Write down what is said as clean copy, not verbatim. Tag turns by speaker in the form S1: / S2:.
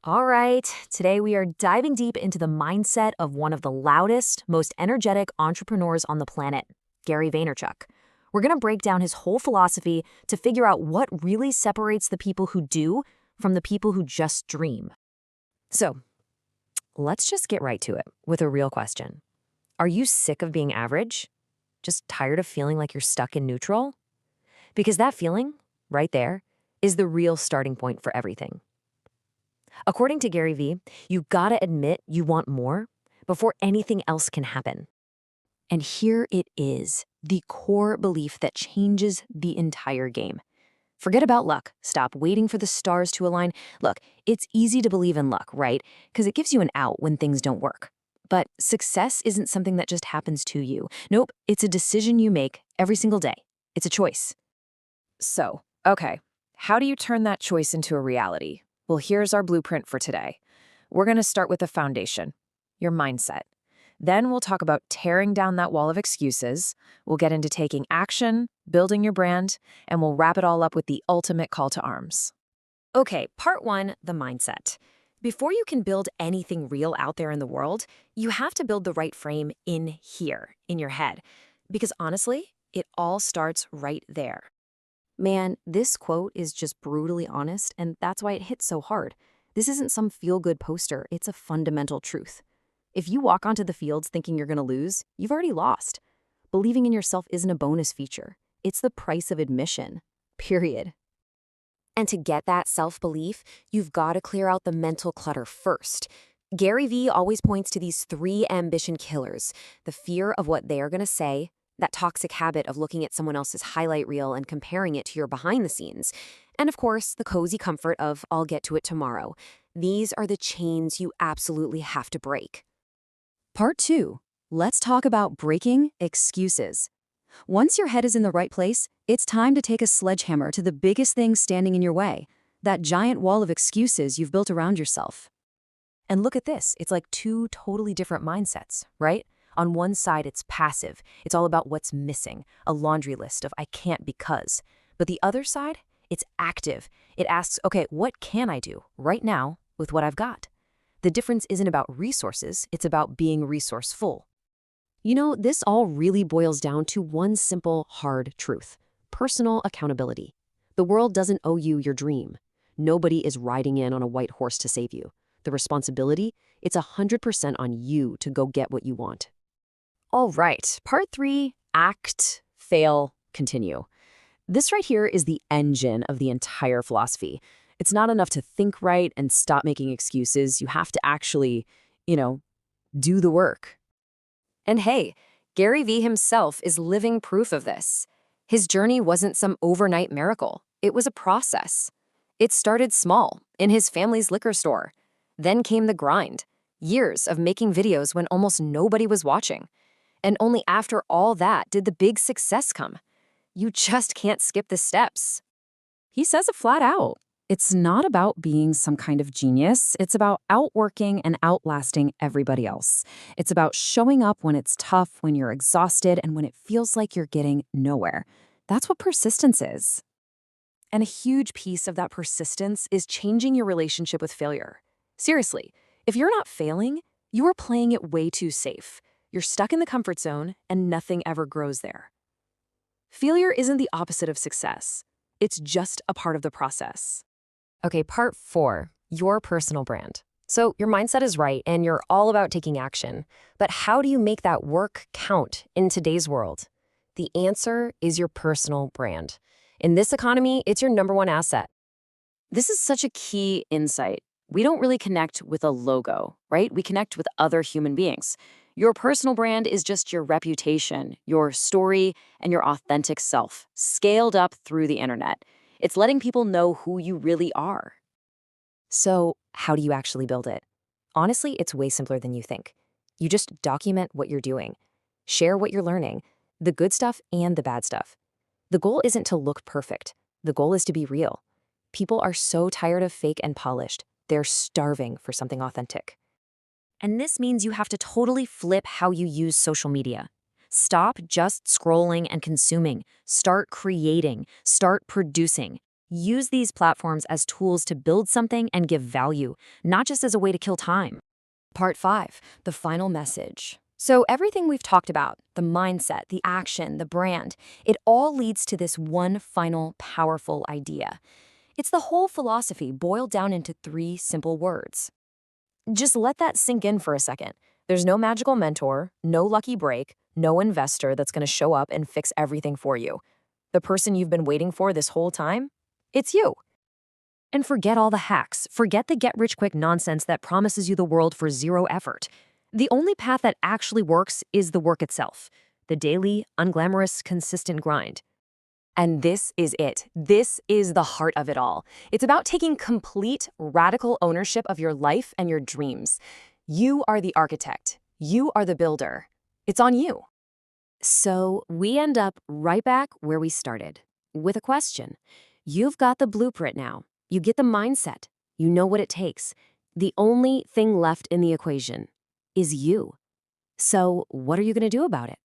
S1: All right, today we are diving deep into the mindset of one of the loudest, most energetic entrepreneurs on the planet, Gary Vaynerchuk. We're going to break down his whole philosophy to figure out what really separates the people who do from the people who just dream. So, let's just get right to it with a real question. Are you sick of being average? Just tired of feeling like you're stuck in neutral? Because that feeling, right there, is the real starting point for everything. According to Gary Vee, you gotta admit you want more before anything else can happen. And here it is, the core belief that changes the entire game. Forget about luck. Stop waiting for the stars to align. Look, it's easy to believe in luck, right? Because it gives you an out when things don't work. But success isn't something that just happens to you. Nope, it's a decision you make every single day. It's a choice. So, okay, how do you turn that choice into a reality? Well, here's our blueprint for today. We're going to start with the foundation, your mindset. Then we'll talk about tearing down that wall of excuses. We'll get into taking action, building your brand, and we'll wrap it all up with the ultimate call to arms. Okay, part one, the mindset. Before you can build anything real out there in the world, you have to build the right frame in here, in your head. Because honestly, it all starts right there. Man, this quote is just brutally honest, and that's why it hits so hard. This isn't some feel-good poster, it's a fundamental truth. If you walk onto the fields thinking you're gonna lose, you've already lost. Believing in yourself isn't a bonus feature. It's the price of admission. Period. And to get that self-belief, you've got to clear out the mental clutter first. Gary Vee always points to these 3 ambition killers: the fear of what they're gonna say, that toxic habit of looking at someone else's highlight reel and comparing it to your behind the scenes, and of course, the cozy comfort of I'll get to it tomorrow. These are the chains you absolutely have to break. Part 2. Let's talk about breaking excuses. Once your head is in the right place, it's time to take a sledgehammer to the biggest thing standing in your way, that giant wall of excuses you've built around yourself. And look at this, it's like 2 totally different mindsets, right? On one side, it's passive. It's all about what's missing, a laundry list of I can't because. But the other side, it's active. It asks, okay, what can I do right now with what I've got? The difference isn't about resources, it's about being resourceful. You know, this all really boils down to one simple, hard truth: personal accountability. The world doesn't owe you your dream. Nobody is riding in on a white horse to save you. The responsibility, it's 100% on you to go get what you want. All right, part 3, act, fail, continue. This right here is the engine of the entire philosophy. It's not enough to think right and stop making excuses. You have to actually, do the work. And hey, Gary Vee himself is living proof of this. His journey wasn't some overnight miracle. It was a process. It started small, in his family's liquor store. Then came the grind, years of making videos when almost nobody was watching. And only after all that did the big success come. You just can't skip the steps. He says it flat out. It's not about being some kind of genius. It's about outworking and outlasting everybody else. It's about showing up when it's tough, when you're exhausted, and when it feels like you're getting nowhere. That's what persistence is. And a huge piece of that persistence is changing your relationship with failure. Seriously, if you're not failing, you are playing it way too safe. You're stuck in the comfort zone, and nothing ever grows there. Failure isn't the opposite of success. It's just a part of the process. Okay, part 4, your personal brand. So your mindset is right, and you're all about taking action. But how do you make that work count in today's world? The answer is your personal brand. In this economy, it's your #1 asset. This is such a key insight. We don't really connect with a logo, right? We connect with other human beings. Your personal brand is just your reputation, your story, and your authentic self, scaled up through the internet. It's letting people know who you really are. So, how do you actually build it? Honestly, it's way simpler than you think. You just document what you're doing. Share what you're learning, the good stuff and the bad stuff. The goal isn't to look perfect. The goal is to be real. People are so tired of fake and polished. They're starving for something authentic. And this means you have to totally flip how you use social media. Stop just scrolling and consuming. Start creating. Start producing. Use these platforms as tools to build something and give value, not just as a way to kill time. Part 5, the final message. So everything we've talked about, the mindset, the action, the brand, it all leads to this one final powerful idea. It's the whole philosophy boiled down into 3 simple words. Just let that sink in for a second. There's no magical mentor, no lucky break, no investor that's going to show up and fix everything for you. The person you've been waiting for this whole time? It's you. And forget all the hacks. Forget the get-rich-quick nonsense that promises you the world for 0 effort. The only path that actually works is the work itself. The daily, unglamorous, consistent grind. And this is it. This is the heart of it all. It's about taking complete, radical ownership of your life and your dreams. You are the architect. You are the builder. It's on you. So we end up right back where we started, with a question. You've got the blueprint now. You get the mindset. You know what it takes. The only thing left in the equation is you. So what are you going to do about it?